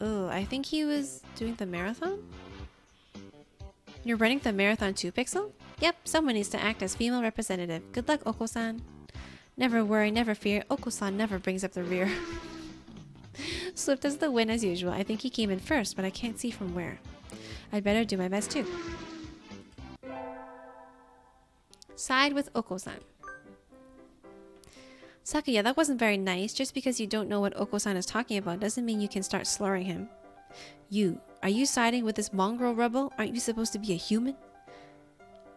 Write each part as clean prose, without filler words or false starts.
Oh, I think he was doing the marathon? You're running the marathon too, Pixel? Yep, someone needs to act as female representative. Good luck, Okosan. Never worry, never fear. Okosan never brings up the rear. Swift as the wind as usual. I think he came in first, but I can't see from where. I'd better do my best too. Side with Okosan. Sakuya, that wasn't very nice. Just because you don't know what Okosan is talking about doesn't mean you can start slurring him. Are you siding with this mongrel rebel? Aren't you supposed to be a human?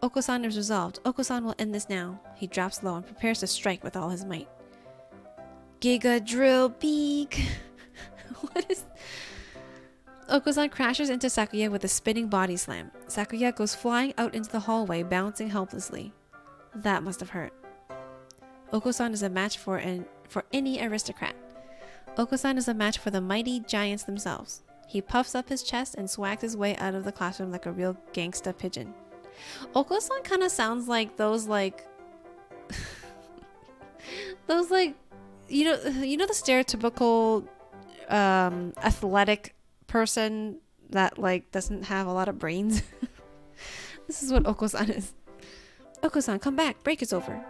Okosan is resolved. Okosan will end this now. He drops low and prepares to strike with all his might. Giga drill beak. What is... Okosan crashes into Sakuya with a spinning body slam. Sakuya goes flying out into the hallway, bouncing helplessly. That must have hurt. Okosan is a match for any aristocrat. Okosan is a match for the mighty giants themselves. He puffs up his chest and swags his way out of the classroom like a real gangsta pigeon. Okosan kind of sounds like those you know the stereotypical athletic person that like doesn't have a lot of brains. This is what Okosan is. Okosan, come back. Break is over.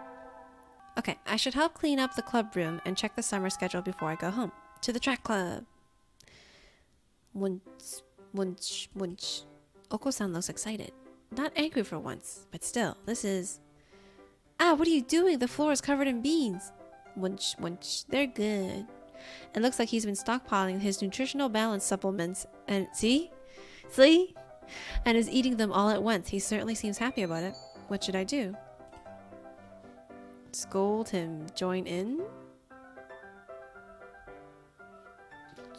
Okay, I should help clean up the club room and check the summer schedule before I go home. To the track club. Munch, munch, munch. Okosan looks excited. Not angry for once, but still, this is... Ah, what are you doing? The floor is covered in beans. Munch, munch. They're good. It looks like he's been stockpiling his nutritional balance supplements and... See? See? And is eating them all at once. He certainly seems happy about it. What should I do? Scold him. Join in?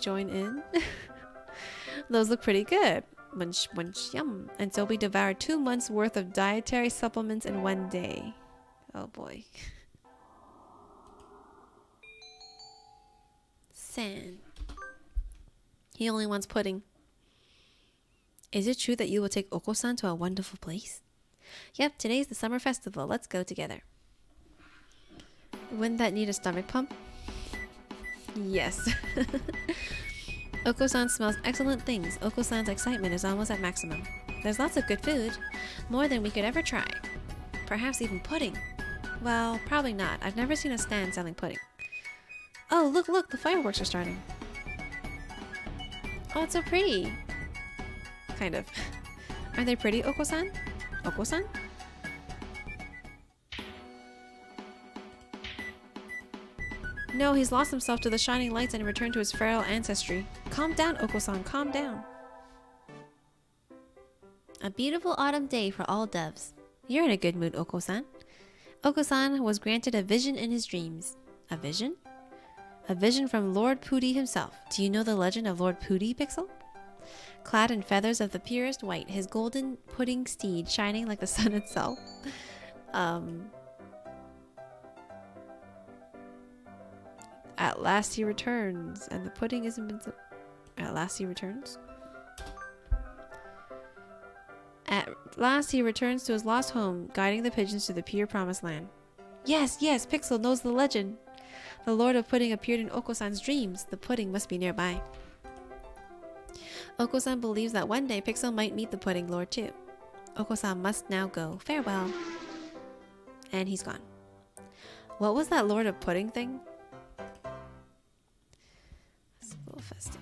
Join in? Those look pretty good. Munch, munch, yum. And so we devoured 2 months worth of dietary supplements in one day. Oh boy. San. He only wants pudding. Is it true that you will take Okosan to a wonderful place? Yep, today's the summer festival. Let's go together. Wouldn't that need a stomach pump? Yes. Okosan smells excellent things. Okosan's excitement is almost at maximum. There's lots of good food. More than we could ever try. Perhaps even pudding. Well, probably not. I've never seen a stand selling pudding. Oh, look, the fireworks are starting. Oh, it's so pretty. Kind of. Are they pretty, Okosan? Okosan? No, he's lost himself to the shining lights and returned to his feral ancestry. Calm down, Okosan, calm down. A beautiful autumn day for all doves. You're in a good mood, Okosan. Okosan was granted a vision in his dreams. A vision? A vision from Lord Pooty himself. Do you know the legend of Lord Pooty, Pixel? Clad in feathers of the purest white, his golden pudding steed shining like the sun itself. At last he returns, and the pudding is invincible. At last he returns? At last he returns to his lost home, guiding the pigeons to the pure promised land. Yes, Pixel knows the legend. The Lord of Pudding appeared in Okosan's dreams. The pudding must be nearby. Okosan believes that one day Pixel might meet the Pudding Lord too. Okosan must now go. Farewell. And he's gone. What was that Lord of Pudding thing? School festival.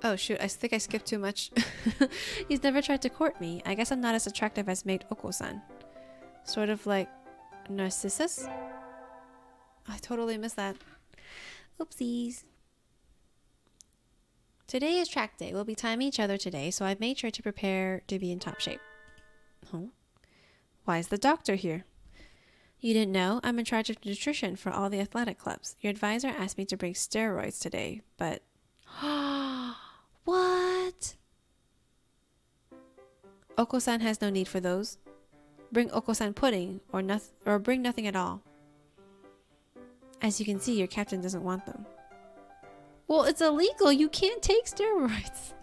Oh shoot, I think I skipped too much. He's never tried to court me. I guess I'm not as attractive as mate Okosan. Sort of like Narcissus? I totally missed that. Oopsies. Today is track day. We'll be timing each other today, so I've made sure to prepare to be in top shape. Huh? Why is the doctor here? You didn't know? I'm in charge of nutrition for all the athletic clubs. Your advisor asked me to bring steroids today, but... What? Okosan has no need for those. Bring Okosan pudding or bring nothing at all. As you can see, your captain doesn't want them. Well, it's illegal. You can't take steroids.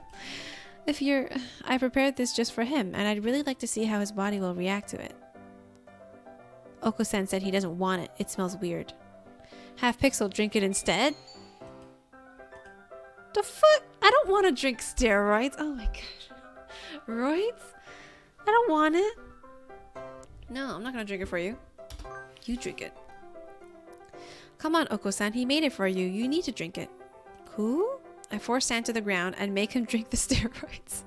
I prepared this just for him, and I'd really like to see how his body will react to it. Okosan said he doesn't want it. It smells weird. Have Pixel drink it instead? The fuck? I don't want to drink steroids. Oh my god. Right? I don't want it. No, I'm not gonna drink it for you. You drink it. Come on, Okosan. He made it for you. You need to drink it. Who? I force Sand to the ground and make him drink the steroids.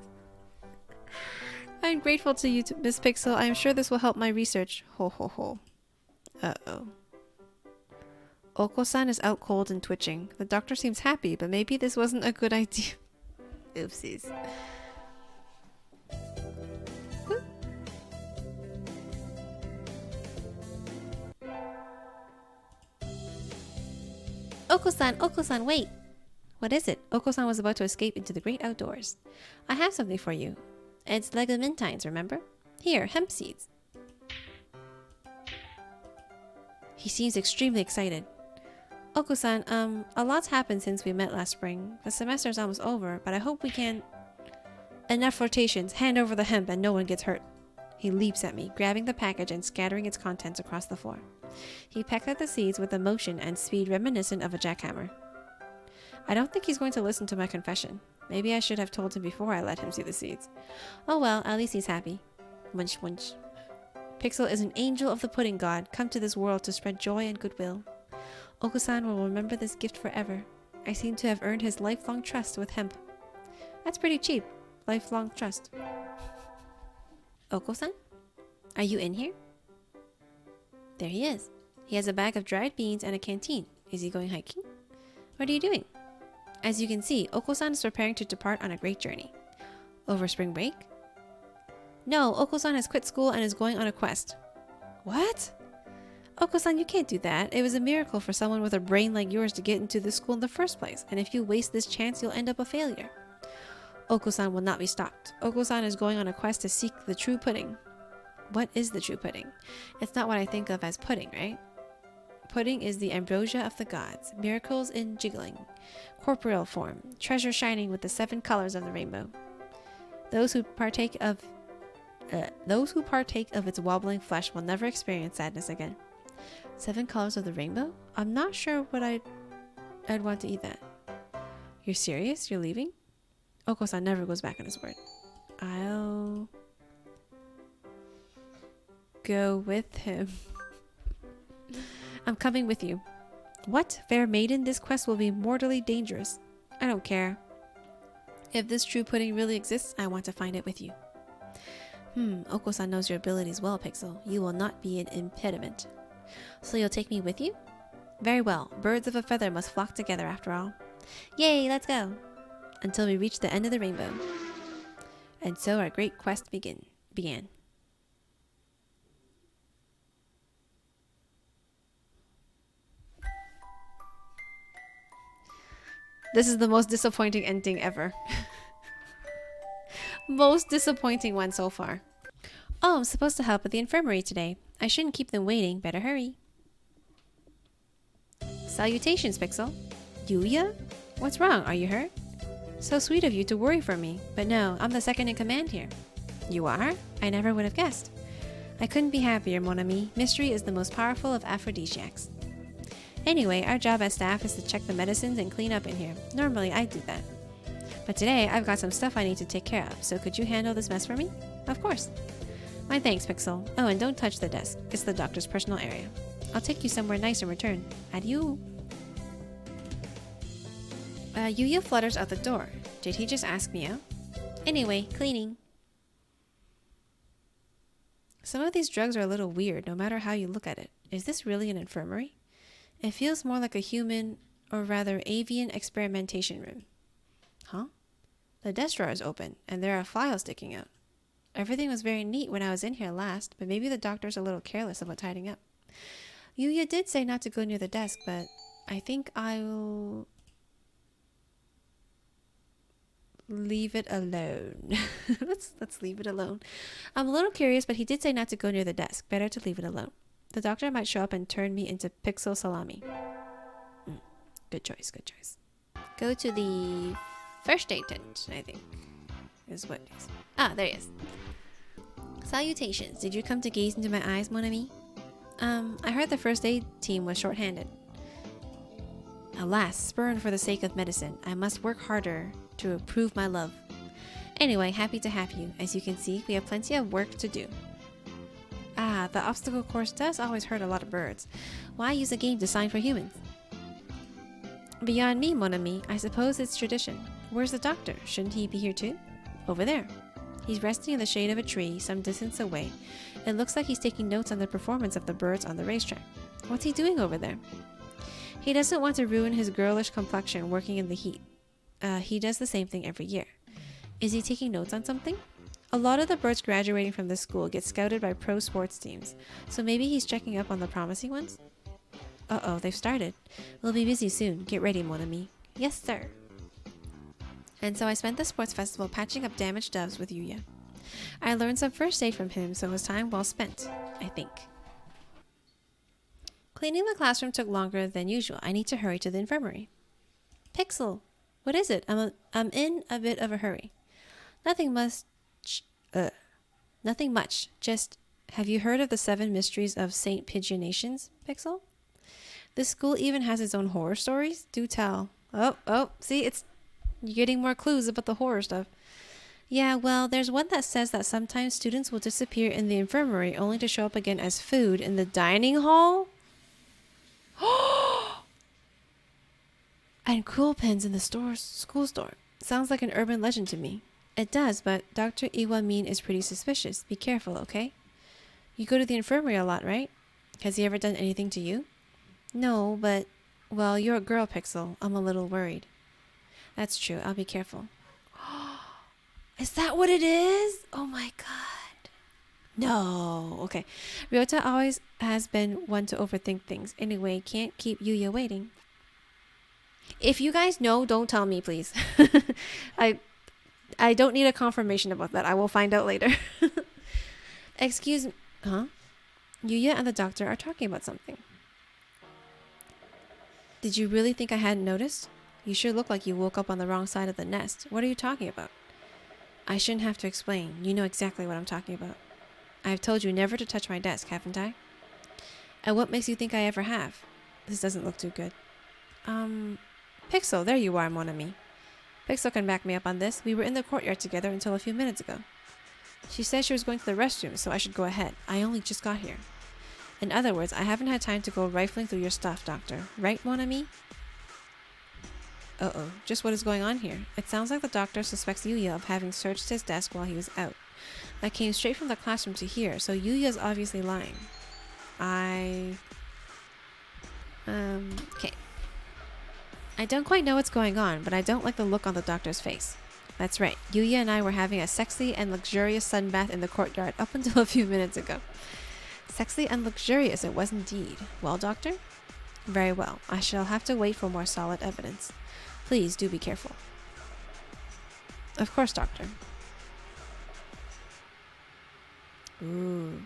I'm grateful to you, Miss Pixel. I am sure this will help my research. Ho ho ho. Uh-oh. Okosan is out cold and twitching. The doctor seems happy, but maybe this wasn't a good idea. Oopsies. Okosan, wait! What is it? Okosan was about to escape into the great outdoors. I have something for you. It's legumentines, remember? Here, hemp seeds. He seems extremely excited. Okosan, a lot's happened since we met last spring. The semester's almost over, but I hope we can... Enough flirtations. Hand over the hemp and no one gets hurt. He leaps at me, grabbing the package and scattering its contents across the floor. He pecked at the seeds with a motion and speed reminiscent of a jackhammer. I don't think he's going to listen to my confession. Maybe I should have told him before I let him see the seeds. Oh well, at least he's happy. Munch munch. Pixel is an angel of the pudding god, come to this world to spread joy and goodwill. Okosan will remember this gift forever. I seem to have earned his lifelong trust with hemp. That's pretty cheap. Lifelong trust. Okosan? Are you in here? There he is. He has a bag of dried beans and a canteen. Is he going hiking? What are you doing? As you can see, Okosan is preparing to depart on a great journey. Over spring break? No, Okosan has quit school and is going on a quest. What? Okosan, you can't do that. It was a miracle for someone with a brain like yours to get into this school in the first place, and if you waste this chance, you'll end up a failure. Okosan will not be stopped. Okosan is going on a quest to seek the true pudding. What is the true pudding? It's not what I think of as pudding, right? Pudding is the ambrosia of the gods, miracles in jiggling, corporeal form, treasure shining with the 7 colors of the rainbow. Those who partake of its wobbling flesh will never experience sadness again. 7 colors of the rainbow? I'm not sure what I'd want to eat that. You're serious? You're leaving? Okosan never goes back on his word. I'll go with him. I'm coming with you. What? Fair maiden, this quest will be mortally dangerous. I don't care. If this true pudding really exists, I want to find it with you. Okosan knows your abilities well, Pixel. You will not be an impediment. So you'll take me with you? Very well. Birds of a feather must flock together after all. Yay, let's go! Until we reach the end of the rainbow. And so our great quest began. This is the most disappointing ending ever. Most disappointing one so far. Oh, I'm supposed to help at the infirmary today. I shouldn't keep them waiting. Better hurry. Salutations, Pixel. Yuuya? What's wrong? Are you hurt? So sweet of you to worry for me. But no, I'm the second in command here. You are? I never would have guessed. I couldn't be happier, mon ami. Mystery is the most powerful of aphrodisiacs. Anyway, our job as staff is to check the medicines and clean up in here. Normally, I do that. But today, I've got some stuff I need to take care of, so could you handle this mess for me? Of course. My thanks, Pixel. Oh, and don't touch the desk. It's the doctor's personal area. I'll take you somewhere nice in return. Adieu. Yuuya flutters out the door. Did he just ask me out? Anyway, cleaning. Some of these drugs are a little weird, no matter how you look at it. Is this really an infirmary? It feels more like a human, or rather avian experimentation room. Huh? The desk drawer is open, and there are files sticking out. Everything was very neat when I was in here last, but maybe the doctor's a little careless about tidying up. Yuuya did say not to go near the desk, but I think I'll leave it alone. let's leave it alone. I'm a little curious, but he did say not to go near the desk. Better to leave it alone. The doctor might show up and turn me into pixel salami. Good choice, good choice. Go to the first aid tent, I think. Is what it is. Ah, there he is. Salutations. Did you come to gaze into my eyes, mon ami? I heard the first aid team was short-handed. Alas, spurned for the sake of medicine, I must work harder to prove my love. Anyway, happy to have you. As you can see, we have plenty of work to do. Ah, the obstacle course does always hurt a lot of birds. Why use a game designed for humans? Beyond me, mon ami, I suppose it's tradition. Where's the doctor? Shouldn't he be here too? Over there. He's resting in the shade of a tree some distance away. It looks like he's taking notes on the performance of the birds on the racetrack. What's he doing over there? He doesn't want to ruin his girlish complexion working in the heat. He does the same thing every year. Is he taking notes on something? A lot of the birds graduating from this school get scouted by pro sports teams, so maybe he's checking up on the promising ones? Uh-oh, they've started. We'll be busy soon. Get ready, mon ami. Yes, sir. And so I spent the sports festival patching up damaged doves with Yuuya. I learned some first aid from him, so it was time well spent, I think. Cleaning the classroom took longer than usual. I need to hurry to the infirmary. Pixel, what is it? I'm in a bit of a hurry. Nothing much. Just, have you heard of the 7 mysteries of St. Pigeonations, Pixel? This school even has its own horror stories? Do tell. Oh, see, you're getting more clues about the horror stuff. Yeah, well, there's one that says that sometimes students will disappear in the infirmary only to show up again as food in the dining hall. And cool pens in the school store. Sounds like an urban legend to me. It does, but Dr. Iwamin is pretty suspicious. Be careful, okay? You go to the infirmary a lot, right? Has he ever done anything to you? No, but, well, you're a girl, Pixel. I'm a little worried. That's true. I'll be careful. Is that what it is? Oh my god. No. Okay. Ryota always has been one to overthink things. Anyway, can't keep Yuuya waiting. If you guys know, don't tell me, please. I don't need a confirmation about that. I will find out later. Excuse me. Huh? Yuuya and the doctor are talking about something. Did you really think I hadn't noticed? You sure look like you woke up on the wrong side of the nest. What are you talking about? I shouldn't have to explain. You know exactly what I'm talking about. I've told you never to touch my desk, haven't I? And what makes you think I ever have? This doesn't look too good. Pixel, there you are, mon ami. Pixel can back me up on this. We were in the courtyard together until a few minutes ago. She said she was going to the restroom, so I should go ahead. I only just got here. In other words, I haven't had time to go rifling through your stuff, Doctor. Right, mon ami? Uh-oh, just what is going on here? It sounds like the doctor suspects Yuuya of having searched his desk while he was out. That came straight from the classroom to here, so Yuuya's obviously lying. Okay. I don't quite know what's going on, but I don't like the look on the doctor's face. That's right, Yuuya and I were having a sexy and luxurious sunbath in the courtyard up until a few minutes ago. Sexy and luxurious it was indeed. Well, Doctor? Very well. I shall have to wait for more solid evidence. Please do be careful. Of course, Doctor. Ooh.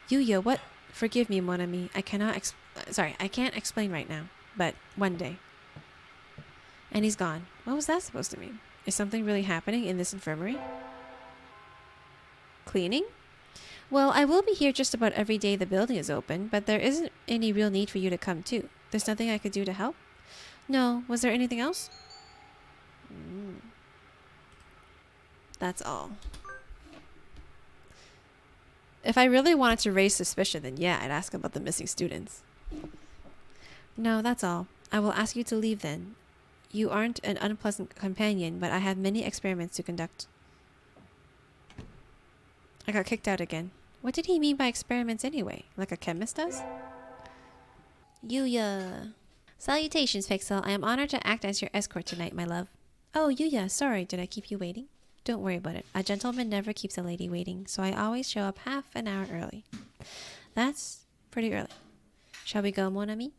Yuuya, what? Forgive me, mon ami. I can't explain right now, but one day. And he's gone. What was that supposed to mean? Is something really happening in this infirmary? Cleaning? Well, I will be here just about every day the building is open, but there isn't any real need for you to come too. There's nothing I could do to help? No. Was there anything else? That's all. If I really wanted to raise suspicion, then yeah, I'd ask about the missing students. No, that's all. I will ask you to leave then. You aren't an unpleasant companion, but I have many experiments to conduct. I got kicked out again. What did he mean by experiments anyway? Like a chemist does? Yuuya. Salutations, Pixel. I am honored to act as your escort tonight, my love. Oh, Yuuya, sorry, did I keep you waiting? Don't worry about it. A gentleman never keeps a lady waiting, so I always show up half an hour early. That's pretty early. Shall we go, mon ami?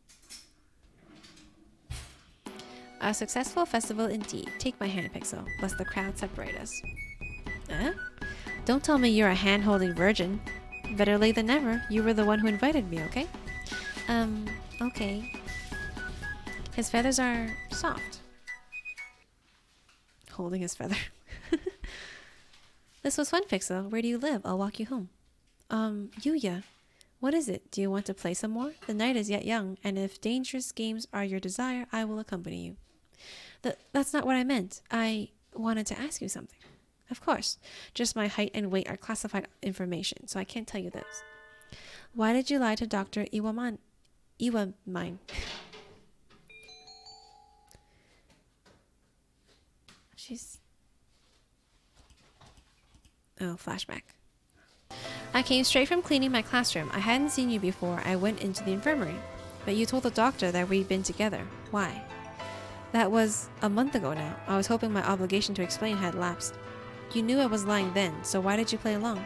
A successful festival indeed. Take my hand, Pixel, lest the crowd separate us. Don't tell me you're a hand-holding virgin. Better late than never. You were the one who invited me, okay? Okay. His feathers are soft. Holding his feather. This was fun, Pixel. Where do you live? I'll walk you home. Yuuya. What is it? Do you want to play some more? The night is yet young, and if dangerous games are your desire, I will accompany you. That's not what I meant. I wanted to ask you something. Of course. Just my height and weight are classified information, so I can't tell you this. Why did you lie to Dr. Iwamine? Oh, flashback. I came straight from cleaning my classroom. I hadn't seen you before I went into the infirmary. But you told the doctor that we'd been together. Why? That was a month ago now. I was hoping my obligation to explain had lapsed. You knew I was lying then, so why did you play along?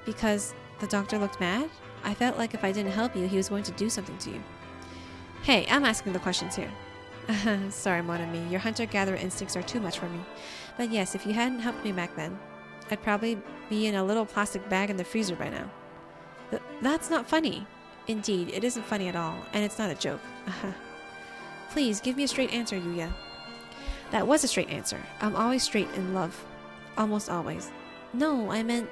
Because the doctor looked mad? I felt like if I didn't help you, he was going to do something to you. Hey, I'm asking the questions here. Sorry, mon ami. Your hunter-gatherer instincts are too much for me. But yes, if you hadn't helped me back then, I'd probably be in a little plastic bag in the freezer by now. That's not funny. Indeed, it isn't funny at all, and it's not a joke. Please, give me a straight answer, Yuuya. That was a straight answer. I'm always straight in love. Almost always. No, I meant...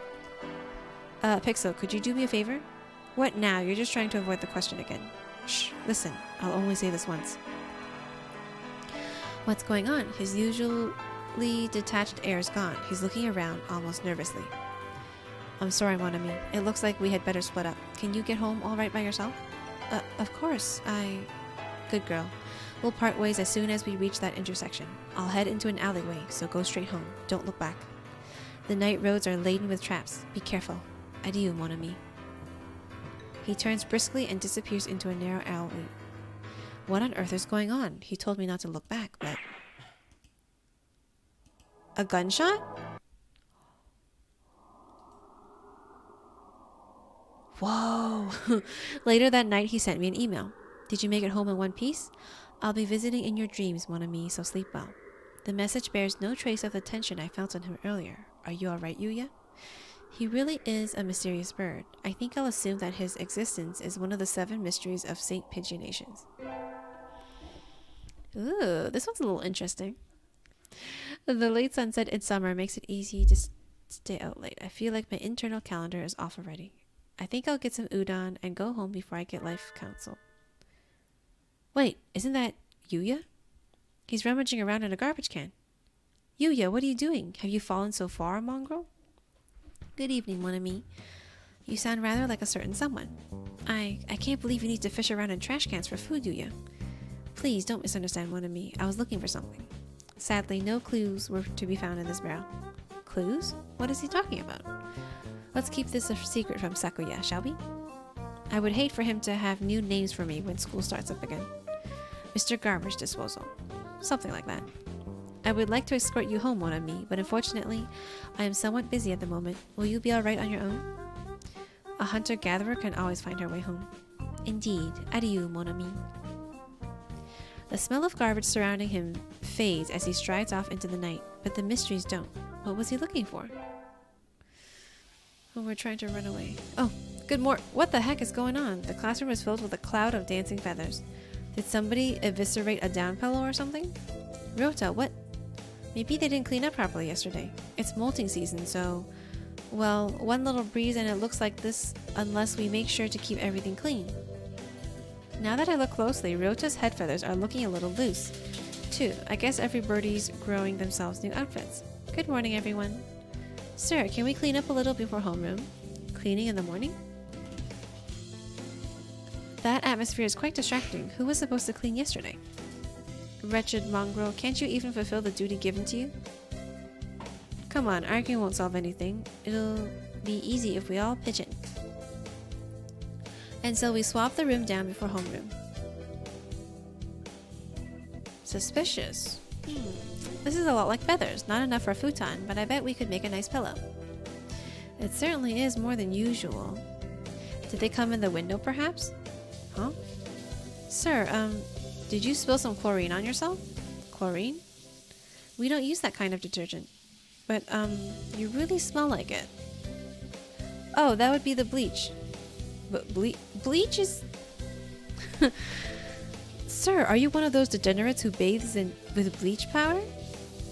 Pixel, could you do me a favor? What now? You're just trying to avoid the question again. Shh, listen. I'll only say this once. What's going on? His usually detached air is gone. He's looking around, almost nervously. I'm sorry, mon ami. It looks like we had better split up. Can you get home all right by yourself? Of course. Good girl. We'll part ways as soon as we reach that intersection. I'll head into an alleyway, so go straight home. Don't look back. The night roads are laden with traps. Be careful. Adieu, mon ami. He turns briskly and disappears into a narrow alleyway. What on earth is going on? He told me not to look back, but... A gunshot? Whoa! Later that night, he sent me an email. Did you make it home in one piece? I'll be visiting in your dreams, mon ami, so sleep well. The message bears no trace of the tension I felt on him earlier. Are you alright, Yuuya? He really is a mysterious bird. I think I'll assume that his existence is one of the 7 mysteries of St. Pigeonations. Ooh, this one's a little interesting. The late sunset in summer makes it easy to stay out late. I feel like my internal calendar is off already. I think I'll get some udon and go home before I get life counsel. Wait, isn't that Yuuya? He's rummaging around in a garbage can. Yuuya, what are you doing? Have you fallen so far, mongrel? Good evening, mon ami. You sound rather like a certain someone. I can't believe you need to fish around in trash cans for food, Yuuya. Please don't misunderstand, mon ami. I was looking for something. Sadly, no clues were to be found in this barrel. Clues? What is he talking about? Let's keep this a secret from Sakuya, shall we? I would hate for him to have new names for me when school starts up again. Mr. Garbage Disposal. Something like that. I would like to escort you home, mon ami, but unfortunately, I am somewhat busy at the moment. Will you be alright on your own? A hunter-gatherer can always find her way home. Indeed. Adieu, mon ami. The smell of garbage surrounding him fades as he strides off into the night, but the mysteries don't. What was he looking for? Oh, we're trying to run away. Oh, good morning. What the heck is going on? The classroom is filled with a cloud of dancing feathers. Did somebody eviscerate a down pillow or something? Ryota, what? Maybe they didn't clean up properly yesterday. It's molting season, so... Well, one little breeze and it looks like this unless we make sure to keep everything clean. Now that I look closely, Ryota's head feathers are looking a little loose. Too, I guess everybody's growing themselves new outfits. Good morning, everyone. Sir, can we clean up a little before homeroom? Cleaning in the morning? That atmosphere is quite distracting. Who was supposed to clean yesterday? Wretched mongrel, can't you even fulfill the duty given to you? Come on, arguing won't solve anything. It'll be easy if we all pitch in. And so we swap the room down before homeroom. Suspicious. This is a lot like feathers. Not enough for a futon, but I bet we could make a nice pillow. It certainly is more than usual. Did they come in the window, perhaps? Huh? Sir, did you spill some chlorine on yourself? Chlorine? We don't use that kind of detergent. But, you really smell like it. Oh, that would be the bleach. But bleach is... Sir, are you one of those degenerates who bathes with bleach powder?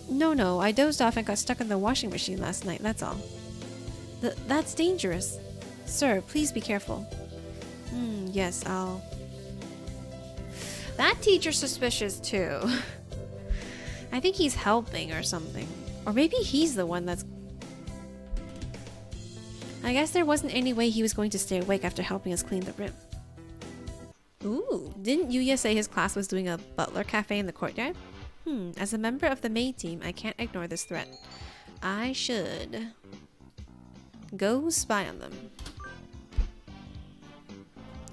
No, I dozed off and got stuck in the washing machine last night, that's all. That's dangerous. Sir, please be careful. Yes, I'll... That teacher's suspicious too. I think he's helping or something. Or maybe he's the one that's... I guess there wasn't any way he was going to stay awake after helping us clean the room. Ooh, didn't Yuuya say his class was doing a butler cafe in the courtyard? As a member of the maid team, I can't ignore this threat. I should go spy on them.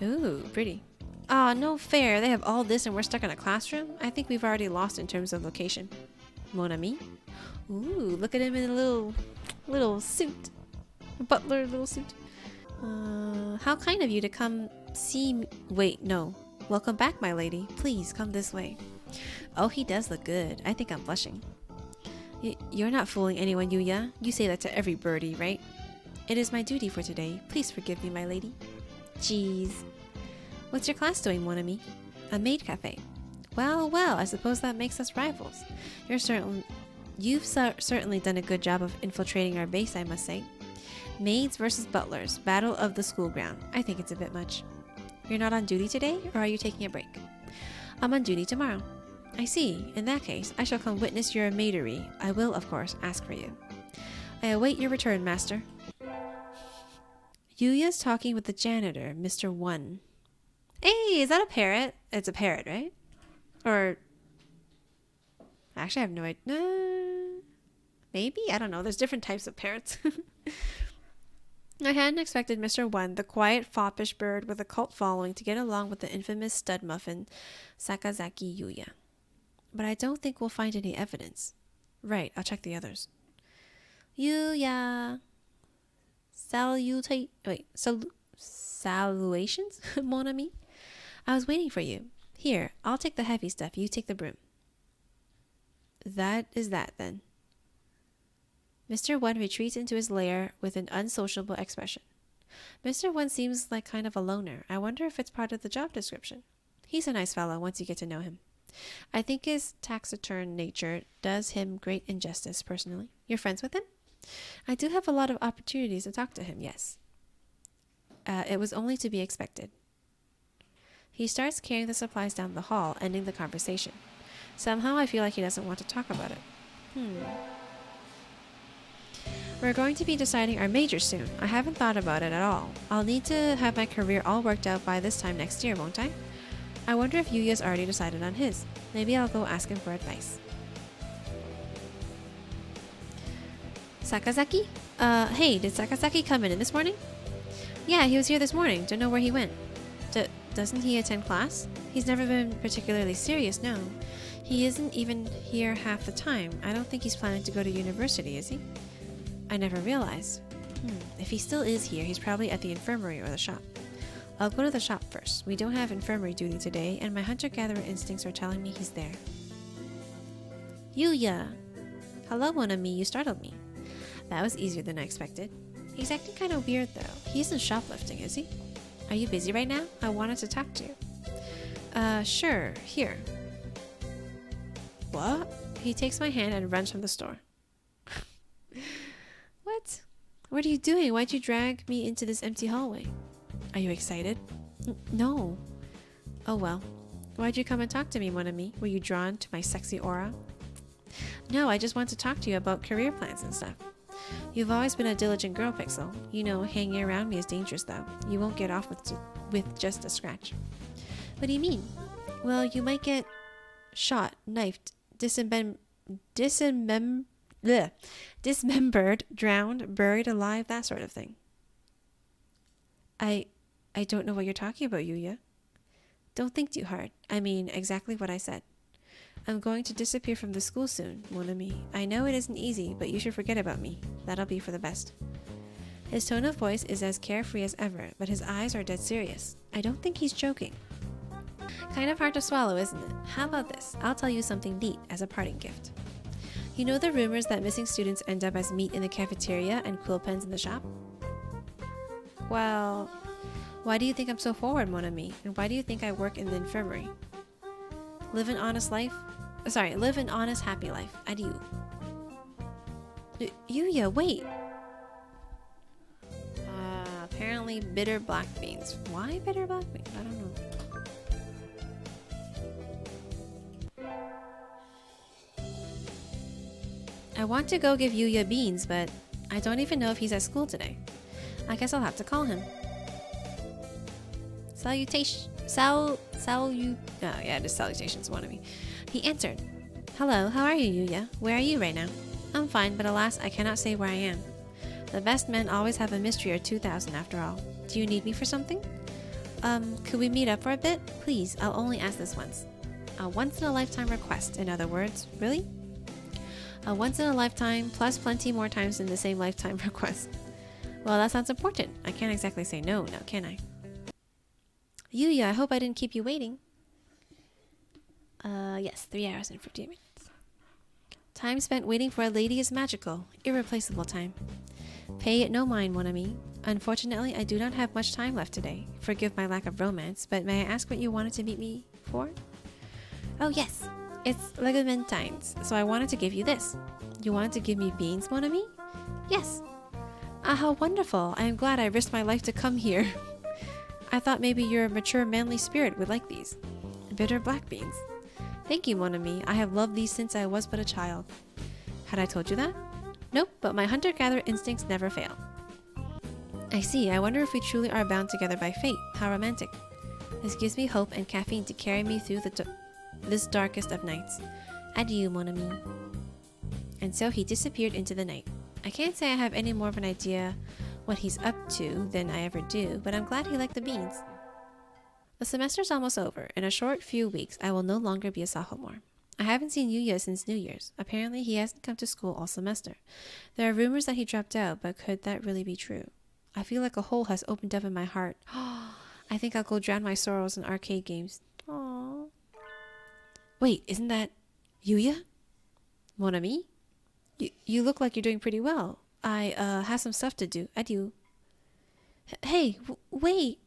Ooh, pretty. Aw, no fair. They have all this and we're stuck in a classroom? I think we've already lost in terms of location. Mon ami? Ooh, look at him in a little suit. A butler little suit. How kind of you to come see me. Wait, no. Welcome back, my lady. Please, come this way. Oh, he does look good. I think I'm blushing. You're not fooling anyone, Yuuya. You say that to every birdie, right? It is my duty for today. Please forgive me, my lady. Jeez. What's your class doing, mon ami? A maid cafe. Well, well, I suppose that makes us rivals. You've certainly done a good job of infiltrating our base, I must say. Maids versus butlers. Battle of the school ground. I think it's a bit much. You're not on duty today, or are you taking a break? I'm on duty tomorrow. I see. In that case, I shall come witness your maidery. I will, of course, ask for you. I await your return, master. Yuuya's talking with the janitor, Mr. One. Hey, is that a parrot? It's a parrot, right? Or... Actually, I have no idea. Maybe? I don't know. There's different types of parrots. I hadn't expected Mr. One, the quiet, foppish bird with a cult following, to get along with the infamous stud muffin, Sakazaki Yuuya. But I don't think we'll find any evidence. Right, I'll check the others. Yuuya. Salutations, mon ami? I was waiting for you. Here, I'll take the heavy stuff. You take the broom. That is that, then. Mr. One retreats into his lair with an unsociable expression. Mr. One seems like kind of a loner. I wonder if it's part of the job description. He's a nice fellow once you get to know him. I think his taciturn nature does him great injustice, personally. You're friends with him? I do have a lot of opportunities to talk to him, yes. It was only to be expected. He starts carrying the supplies down the hall, ending the conversation. Somehow I feel like he doesn't want to talk about it. We're going to be deciding our major soon. I haven't thought about it at all. I'll need to have my career all worked out by this time next year, won't I? I wonder if Yuuya's already decided on his. Maybe I'll go ask him for advice. Sakazaki? Hey, did Sakazaki come in this morning? Yeah, he was here this morning. Don't know where he went. Doesn't he attend class? He's never been particularly serious, no. He isn't even here half the time. I don't think he's planning to go to university, is he? I never realized. If he still is here, he's probably at the infirmary or the shop. I'll go to the shop first. We don't have infirmary duty today, and my hunter-gatherer instincts are telling me he's there. Yuuya! Hello, mon ami. You startled me. That was easier than I expected. He's acting kind of weird, though. He isn't shoplifting, is he? Are you busy right now? I wanted to talk to you. Sure. Here. What? He takes my hand and runs from the store. What? What are you doing? Why'd you drag me into this empty hallway? Are you excited? No. Oh well. Why'd you come and talk to me, mon ami? Were you drawn to my sexy aura? No, I just want to talk to you about career plans and stuff. You've always been a diligent girl, Pixel. You know, hanging around me is dangerous, though. You won't get off with just a scratch. What do you mean? Well, you might get shot, knifed, dismembered, drowned, buried alive, that sort of thing. I don't know what you're talking about, Yuuya. Don't think too hard. I mean exactly what I said. I'm going to disappear from the school soon, mon ami. I know it isn't easy, but you should forget about me. That'll be for the best. His tone of voice is as carefree as ever, but his eyes are dead serious. I don't think he's joking. Kind of hard to swallow, isn't it? How about this? I'll tell you something neat as a parting gift. You know the rumors that missing students end up as meat in the cafeteria and quill pens in the shop? Well, why do you think I'm so forward, mon ami? And why do you think I work in the infirmary? Live an honest, happy life. Adieu. Yuuya, wait! Apparently only bitter black beans. Why bitter black beans? I don't know. I want to go give Yuuya beans, but I don't even know if he's at school today. I guess I'll have to call him. Salutation. Just salutations, one of me. He answered. Hello, how are you, Yuuya? Where are you right now? I'm fine, but alas, I cannot say where I am. The best men always have a mystery or 2,000 after all. Do you need me for something? Could we meet up for a bit? Please, I'll only ask this once. A once-in-a-lifetime request, in other words. Really? A once-in-a-lifetime plus plenty more times in the same lifetime request. Well, that sounds important. I can't exactly say no now, can I? Yuuya, I hope I didn't keep you waiting. Yes, 3 hours and 50 minutes. Time spent waiting for a lady is magical. Irreplaceable time. Pay it no mind, mon ami. Unfortunately, I do not have much time left today. Forgive my lack of romance, but may I ask what you wanted to meet me for? Oh yes, it's Legamentines, so I wanted to give you this. You wanted to give me beans, mon ami? Yes. Ah, how wonderful. I am glad I risked my life to come here. I thought maybe your mature manly spirit would like these. Bitter black beans. Thank you, mon ami. I have loved these since I was but a child. Had I told you that? Nope, but my hunter-gatherer instincts never fail. I see. I wonder if we truly are bound together by fate. How romantic. This gives me hope and caffeine to carry me through this darkest of nights. Adieu, mon ami. And so he disappeared into the night. I can't say I have any more of an idea what he's up to than I ever do, but I'm glad he liked the beans. The semester's almost over. In a short few weeks, I will no longer be a sophomore. I haven't seen Yuuya since New Year's. Apparently, he hasn't come to school all semester. There are rumors that he dropped out, but could that really be true? I feel like a hole has opened up in my heart. I think I'll go drown my sorrows in arcade games. Aww. Wait, isn't that Yuuya? Mon ami? You look like you're doing pretty well. I have some stuff to do. Adieu. Hey, wait.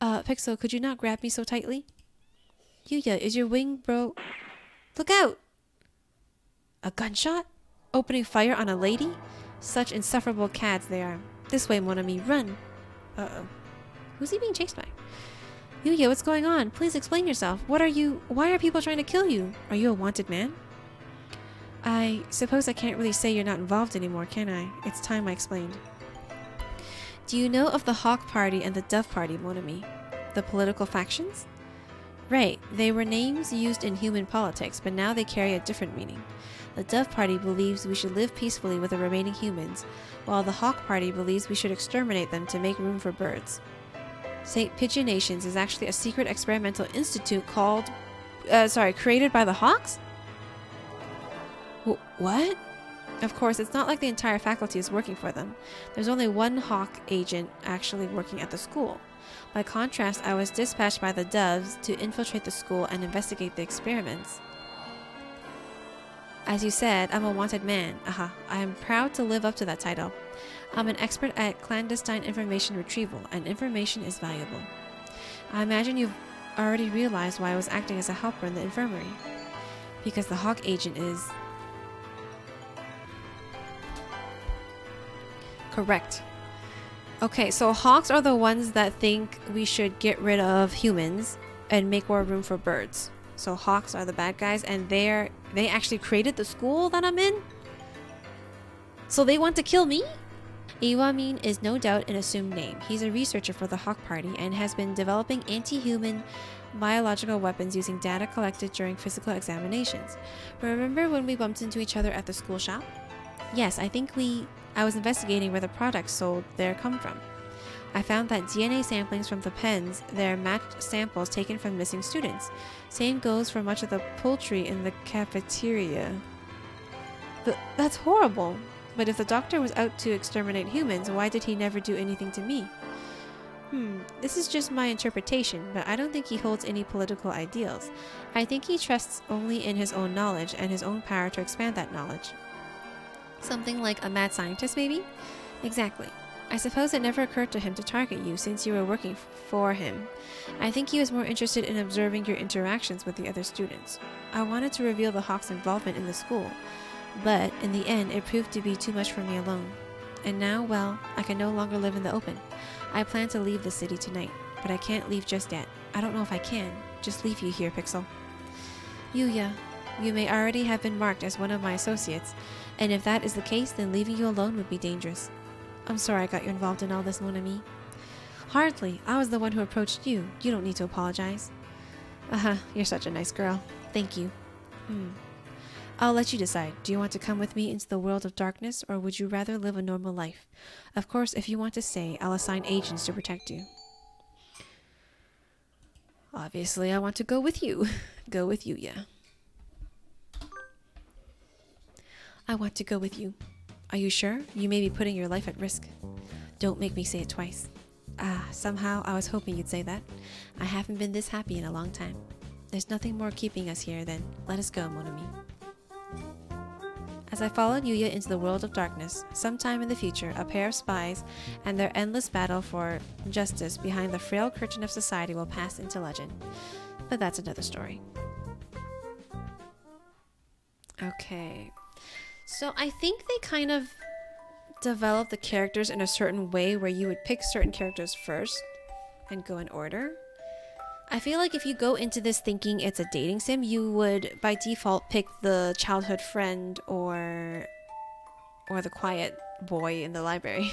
Pixel, could you not grab me so tightly? Yuuya, is your wing broke? Look out! A gunshot? Opening fire on a lady? Such insufferable cads they are. This way, mon ami, run! Uh-oh. Who's he being chased by? Yuuya, what's going on? Please explain yourself. Why are people trying to kill you? Are you a wanted man? I suppose I can't really say you're not involved anymore, can I? It's time I explained. Do you know of the Hawk Party and the Dove Party, mon ami? The political factions? Right, they were names used in human politics, but now they carry a different meaning. The Dove Party believes we should live peacefully with the remaining humans, while the Hawk Party believes we should exterminate them to make room for birds. St. Pigeon Nations is actually a secret experimental institute created by the Hawks? What? Of course, it's not like the entire faculty is working for them. There's only one Hawk agent actually working at the school. By contrast, I was dispatched by the Doves to infiltrate the school and investigate the experiments. As you said, I'm a wanted man. I am proud to live up to that title. I'm an expert at clandestine information retrieval, and information is valuable. I imagine you've already realized why I was acting as a helper in the infirmary. Because the Hawk agent is... Correct. Okay, so Hawks are the ones that think we should get rid of humans and make more room for birds. So Hawks are the bad guys, and they actually created the school that I'm in? So they want to kill me? Iwamin is no doubt an assumed name. He's a researcher for the Hawk Party and has been developing anti-human biological weapons using data collected during physical examinations. Remember when we bumped into each other at the school shop? Yes, I was investigating where the products sold there come from. I found that DNA samplings from the pens there matched samples taken from missing students. Same goes for much of the poultry in the cafeteria. That's horrible. But if the doctor was out to exterminate humans, why did he never do anything to me? This is just my interpretation, but I don't think he holds any political ideals. I think he trusts only in his own knowledge and his own power to expand that knowledge. Something like a mad scientist, maybe? Exactly. I suppose it never occurred to him to target you since you were working for him. I think he was more interested in observing your interactions with the other students. I wanted to reveal the Hawk's involvement in the school, but in the end, it proved to be too much for me alone. And now, well, I can no longer live in the open. I plan to leave the city tonight, but I can't leave just yet. I don't know if I can. Just leave you here, Pixel. Yuuya, you may already have been marked as one of my associates, and if that is the case, then leaving you alone would be dangerous. I'm sorry I got you involved in all this, mon ami. Hardly. I was the one who approached you. You don't need to apologize. You're such a nice girl. Thank you. I'll let you decide. Do you want to come with me into the world of darkness, or would you rather live a normal life? Of course, if you want to stay, I'll assign agents to protect you. Obviously, I want to go with you. Go with Yuuya. I want to go with you. Are you sure? You may be putting your life at risk. Don't make me say it twice. Somehow I was hoping you'd say that. I haven't been this happy in a long time. There's nothing more keeping us here then. Let us go, mon ami. As I followed Yuuya into the world of darkness, sometime in the future, a pair of spies and their endless battle for justice behind the frail curtain of society will pass into legend. But that's another story. Okay. So I think they kind of develop the characters in a certain way where you would pick certain characters first and go in order. I feel like if you go into this thinking it's a dating sim, you would by default pick the childhood friend or the quiet boy in the library.